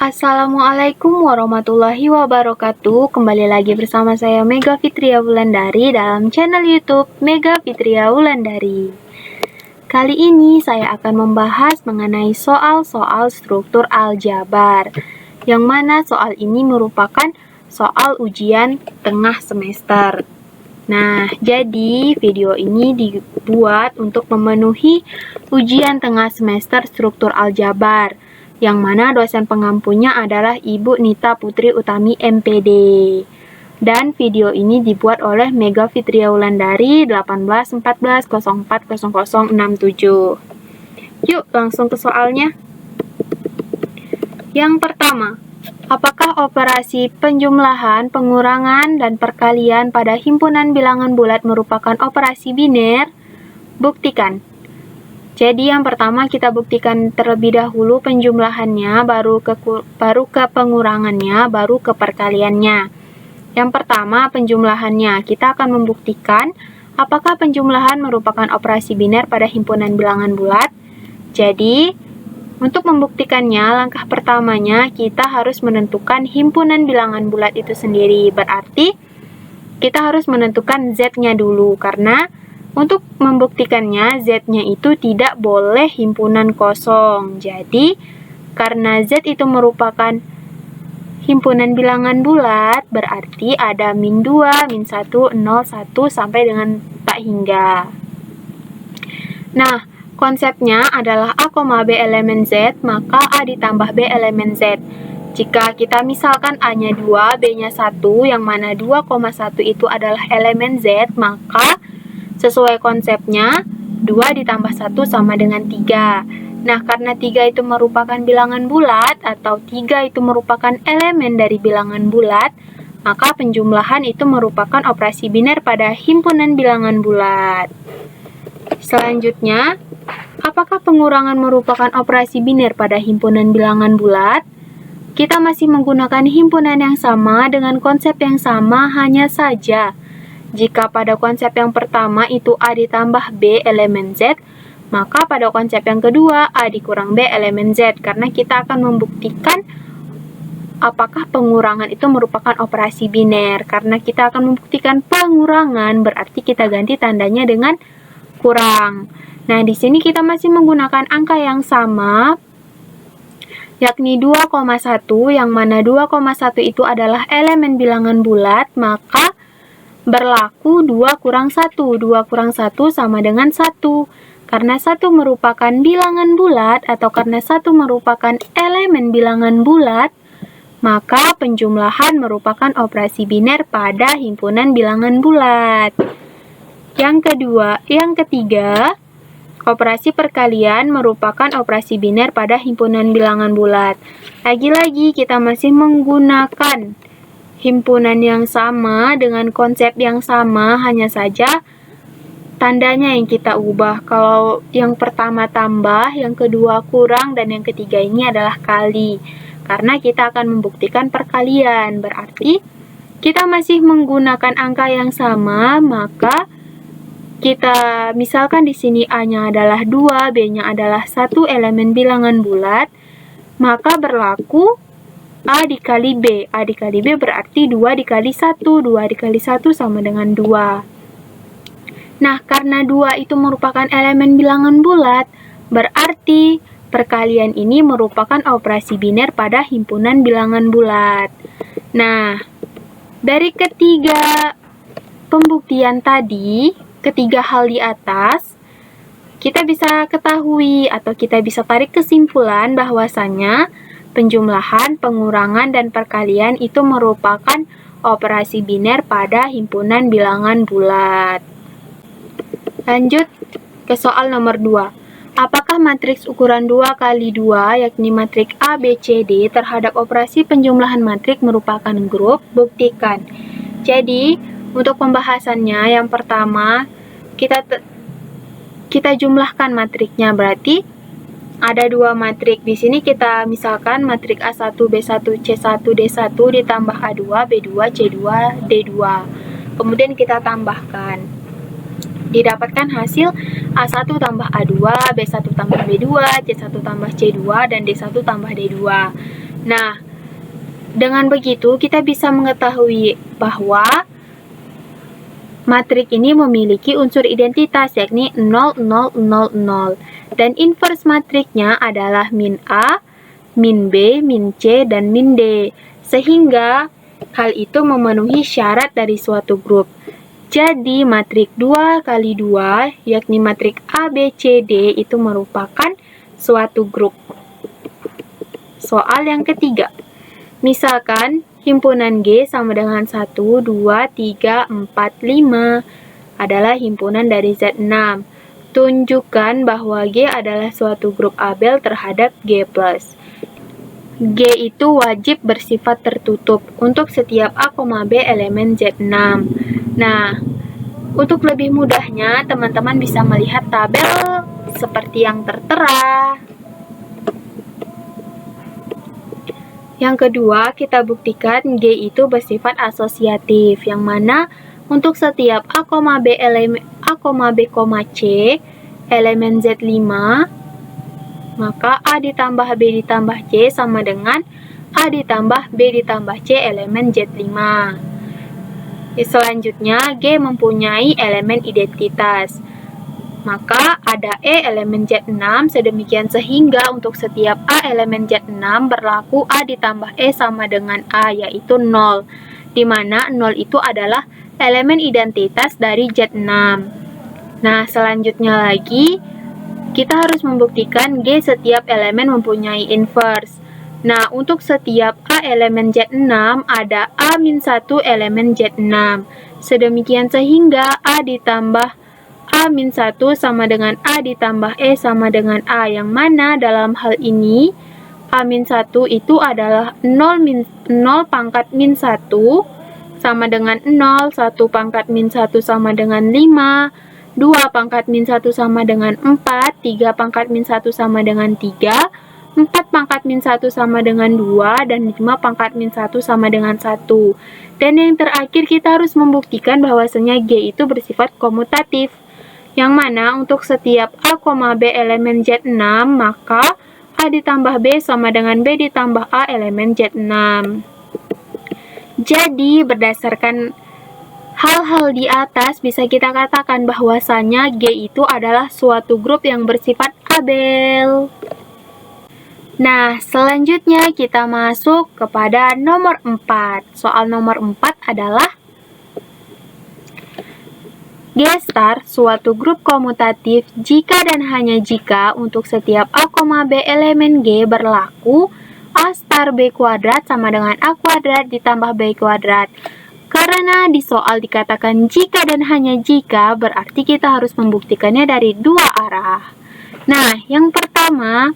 Assalamualaikum warahmatullahi wabarakatuh. Kembali lagi bersama saya Mega Fitria Wulandari dalam channel YouTube Mega Fitria Wulandari. Kali ini saya akan membahas mengenai soal-soal struktur aljabar, yang mana soal ini merupakan soal ujian tengah semester. Nah, jadi video ini dibuat untuk memenuhi ujian tengah semester struktur aljabar, yang mana dosen pengampunya adalah Ibu Nita Putri Utami MPD. Dan video ini dibuat oleh Mega Fitria Wulandari 1814040067. Yuk langsung ke soalnya. Yang pertama, apakah operasi penjumlahan, pengurangan, dan perkalian pada himpunan bilangan bulat merupakan operasi biner? Buktikan. Jadi yang pertama kita buktikan terlebih dahulu penjumlahannya, baru ke pengurangannya, baru ke perkaliannya. Yang pertama penjumlahannya, kita akan membuktikan apakah penjumlahan merupakan operasi biner pada himpunan bilangan bulat. Jadi untuk membuktikannya, langkah pertamanya kita harus menentukan himpunan bilangan bulat itu sendiri. Berarti kita harus menentukan Z-nya dulu, karena untuk membuktikannya, Z-nya itu tidak boleh himpunan kosong. Jadi, karena Z itu merupakan himpunan bilangan bulat, berarti ada min 2, min 1, 0, 1, sampai dengan tak hingga. Nah, konsepnya adalah A, B elemen Z, maka A ditambah B elemen Z. Jika kita misalkan A-nya 2, B-nya 1, yang mana 2,1 itu adalah elemen Z, maka sesuai konsepnya, 2 ditambah 1 sama dengan 3. Nah, karena 3 itu merupakan bilangan bulat, atau 3 itu merupakan elemen dari bilangan bulat, maka penjumlahan itu merupakan operasi biner pada himpunan bilangan bulat. Selanjutnya, apakah pengurangan merupakan operasi biner pada himpunan bilangan bulat? Kita masih menggunakan himpunan yang sama dengan konsep yang sama, hanya saja jika pada konsep yang pertama itu A ditambah B elemen Z, maka pada konsep yang kedua A dikurang B elemen Z, karena kita akan membuktikan apakah pengurangan itu merupakan operasi biner. Karena kita akan membuktikan pengurangan, berarti kita ganti tandanya dengan kurang. Nah, di sini kita masih menggunakan angka yang sama, yakni 2,1, yang mana 2,1 itu adalah elemen bilangan bulat, maka berlaku 2 kurang 1. 2 kurang 1 sama dengan 1. Karena 1 merupakan bilangan bulat, atau karena 1 merupakan elemen bilangan bulat, maka penjumlahan merupakan operasi biner pada himpunan bilangan bulat. Yang ketiga, operasi perkalian merupakan operasi biner pada himpunan bilangan bulat. Lagi-lagi kita masih menggunakan himpunan yang sama dengan konsep yang sama, hanya saja tandanya yang kita ubah. Kalau yang pertama tambah, yang kedua kurang, dan yang ketiga ini adalah kali. Karena kita akan membuktikan perkalian, berarti kita masih menggunakan angka yang sama, maka kita misalkan di sini A-nya adalah 2, B-nya adalah 1 elemen bilangan bulat, maka berlaku A dikali B. A dikali B berarti 2 dikali 1. 2 dikali 1 sama dengan 2. Nah, karena 2 itu merupakan elemen bilangan bulat, berarti perkalian ini merupakan operasi biner pada himpunan bilangan bulat. Nah, dari ketiga pembuktian tadi, ketiga hal di atas, kita bisa ketahui atau kita bisa tarik kesimpulan bahwasanya penjumlahan, pengurangan, dan perkalian itu merupakan operasi biner pada himpunan bilangan bulat. Lanjut ke soal nomor 2. Apakah matriks ukuran 2 kali 2, yakni matriks A, B, C, D, terhadap operasi penjumlahan matriks merupakan grup? Buktikan. Jadi, untuk pembahasannya, yang pertama, kita jumlahkan matriksnya, berarti ada 2 matrik. Di sini kita misalkan matrik A1, B1, C1, D1 ditambah A2, B2, C2, D2. Kemudian kita tambahkan. Didapatkan hasil A1 tambah A2, B1 tambah B2, C1 tambah C2, dan D1 tambah D2. Nah, dengan begitu kita bisa mengetahui bahwa matrik ini memiliki unsur identitas yakni 0, 0, 0, 0. Dan inverse matriknya adalah min A, min B, min C, dan min D. Sehingga hal itu memenuhi syarat dari suatu grup. Jadi matrik 2 kali 2 yakni matrik A, B, C, D itu merupakan suatu grup. Soal yang ketiga. Misalkan himpunan G sama dengan 1, 2, 3, 4, 5 adalah himpunan dari Z6. Tunjukkan bahwa G adalah suatu grup Abel terhadap G+. G itu wajib bersifat tertutup untuk setiap A, B elemen Z6. Nah, untuk lebih mudahnya, teman-teman bisa melihat tabel seperti yang tertera. Yang kedua, kita buktikan G itu bersifat asosiatif, yang mana untuk setiap A, B, C elemen Z5, maka A ditambah B ditambah C sama dengan A ditambah B ditambah C elemen Z5. Selanjutnya, G mempunyai elemen identitas. Maka ada E elemen Z6 sedemikian sehingga untuk setiap A elemen Z6 berlaku A ditambah E sama dengan A yaitu 0, di mana 0 itu adalah elemen identitas dari Z6. Nah, selanjutnya lagi kita harus membuktikan G setiap elemen mempunyai inverse. Nah, untuk setiap A elemen Z6 ada A-1 elemen Z6. Sedemikian sehingga A ditambah A-1 sama dengan A ditambah E sama dengan A, yang mana dalam hal ini A-1 itu adalah 0 pangkat min 1 sama dengan 0, 1 pangkat min 1 sama dengan 5, 2 pangkat min 1 sama dengan 4, 3 pangkat min 1 sama dengan 3, 4 pangkat min 1 sama dengan 2, dan 5 pangkat min 1 sama dengan 1. Dan yang terakhir kita harus membuktikan bahwasanya G itu bersifat komutatif, yang mana untuk setiap A, B elemen Z6, maka A ditambah B sama dengan B ditambah A elemen Z6. Jadi, berdasarkan hal-hal di atas, bisa kita katakan bahwasanya G itu adalah suatu grup yang bersifat Abel. Nah, selanjutnya kita masuk kepada nomor 4. Soal nomor 4 adalah G star suatu grup komutatif jika dan hanya jika untuk setiap A, B elemen G berlaku A star B kuadrat sama dengan A kuadrat ditambah B kuadrat. Karena di soal dikatakan jika dan hanya jika, berarti kita harus membuktikannya dari dua arah. Nah, yang pertama,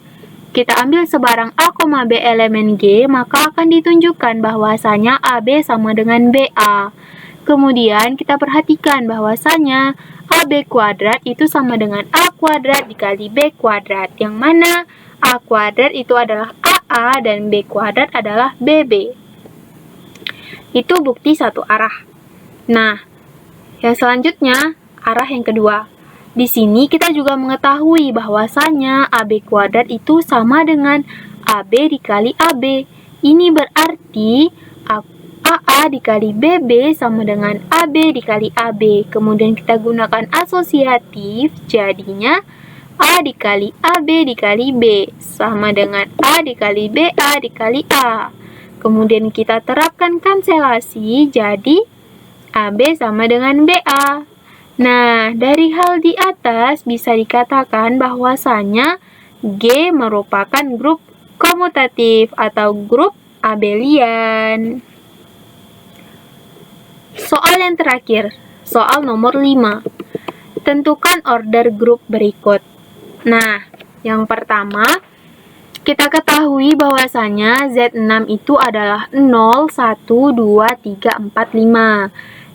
kita ambil sebarang A, B elemen G, maka akan ditunjukkan bahwasanya AB sama dengan BA. Kemudian kita perhatikan bahwasanya AB kuadrat itu sama dengan A kuadrat dikali B kuadrat, yang mana A kuadrat itu adalah AA dan B kuadrat adalah BB. Itu bukti satu arah. Nah, yang selanjutnya arah yang kedua. Di sini kita juga mengetahui bahwasanya AB kuadrat itu sama dengan AB dikali AB. Ini berarti AA dikali BB sama dengan AB dikali AB. Kemudian kita gunakan asosiatif, jadinya A dikali AB dikali B sama dengan A dikali BA dikali A. Kemudian kita terapkan kanselasi, jadi AB sama dengan BA. Nah, dari hal di atas bisa dikatakan bahwasanya G merupakan grup komutatif atau grup abelian. Soal yang terakhir, soal nomor 5. Tentukan order grup berikut. Nah, yang pertama, kita ketahui bahwasanya Z6 itu adalah 0, 1, 2, 3, 4, 5.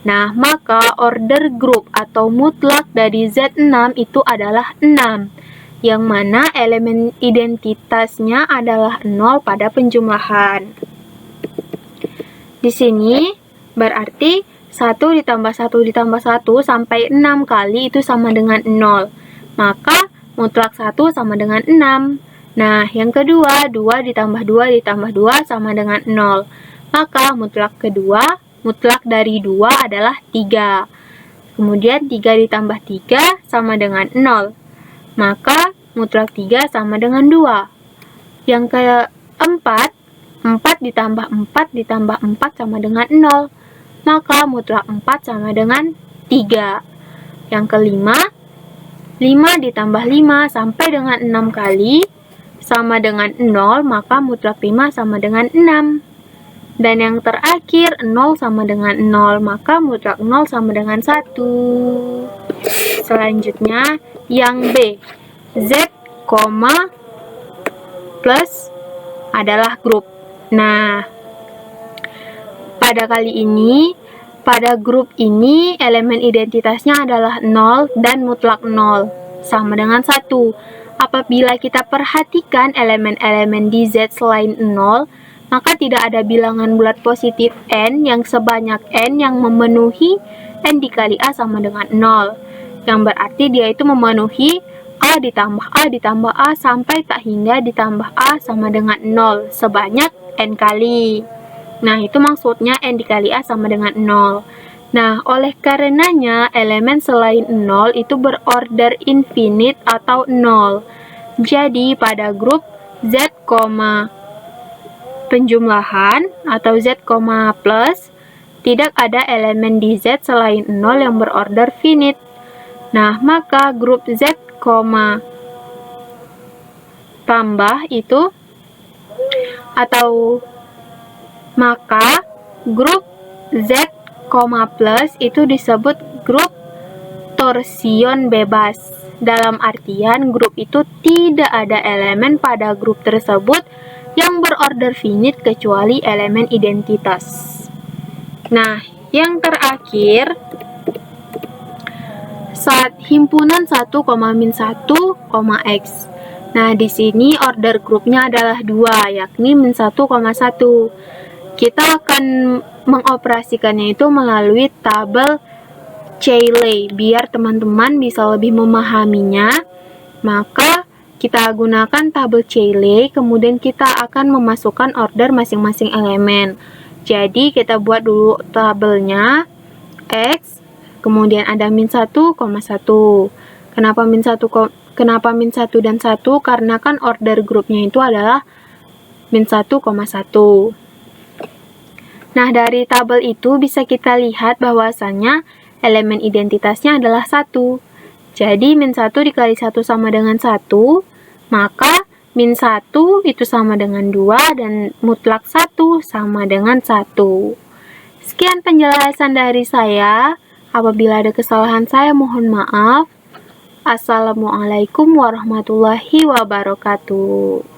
Nah, maka order grup atau mutlak dari Z6 itu adalah 6, yang mana elemen identitasnya adalah 0 pada penjumlahan. Di sini berarti 1 ditambah 1 ditambah 1 sampai 6 kali itu sama dengan 0. Maka mutlak 1 sama dengan 6. Nah, yang kedua, 2 ditambah 2 ditambah 2 sama dengan 0. Maka mutlak dari 2 adalah 3. Kemudian 3 ditambah 3 sama dengan 0. Maka mutlak 3 sama dengan 2. Yang keempat, 4 ditambah 4 ditambah 4 sama dengan 0. Maka mutlak 4 sama dengan 3. Yang kelima, 5 ditambah 5 sampai dengan 6 kali sama dengan 0, maka mutlak 5 sama dengan 6. Dan yang terakhir, 0 sama dengan 0, maka mutlak 0 sama dengan 1. Selanjutnya, yang B, Z, plus adalah grup. Nah, pada grup ini elemen identitasnya adalah 0 dan mutlak 0 sama dengan 1. Apabila kita perhatikan elemen-elemen di Z selain 0, maka tidak ada bilangan bulat positif N yang sebanyak N yang memenuhi N dikali A sama dengan 0. Yang berarti dia itu memenuhi A ditambah A sampai tak hingga ditambah A sama dengan 0 sebanyak N kali. Nah, itu maksudnya N dikali A sama dengan 0. Nah, oleh karenanya elemen selain 0 itu berorder infinite atau 0. Jadi, pada grup Z, penjumlahan atau Z, plus, tidak ada elemen di Z selain 0 yang berorder finite. Nah, maka grup Z, tambah itu maka grup Z, plus itu disebut grup torsion bebas. Dalam artian grup itu tidak ada elemen pada grup tersebut yang berorder finite kecuali elemen identitas. Nah, yang terakhir, saat himpunan 1, min 1, X. Nah, di sini order grupnya adalah 2, yakni min 1,1. Kita akan mengoperasikannya itu melalui tabel Cayley. Biar teman-teman bisa lebih memahaminya, maka kita gunakan tabel Cayley, kemudian kita akan memasukkan order masing-masing elemen. Jadi, kita buat dulu tabelnya X, kemudian ada min 1,1. Kenapa min 1 dan 1? Karena kan order grupnya itu adalah min 1,1. Nah, dari tabel itu bisa kita lihat bahwasannya elemen identitasnya adalah 1. Jadi, min 1 dikali 1 sama dengan 1, maka min 1 itu sama dengan 2, dan mutlak 1 sama dengan 1. Sekian penjelasan dari saya. Apabila ada kesalahan saya mohon maaf. Assalamualaikum warahmatullahi wabarakatuh.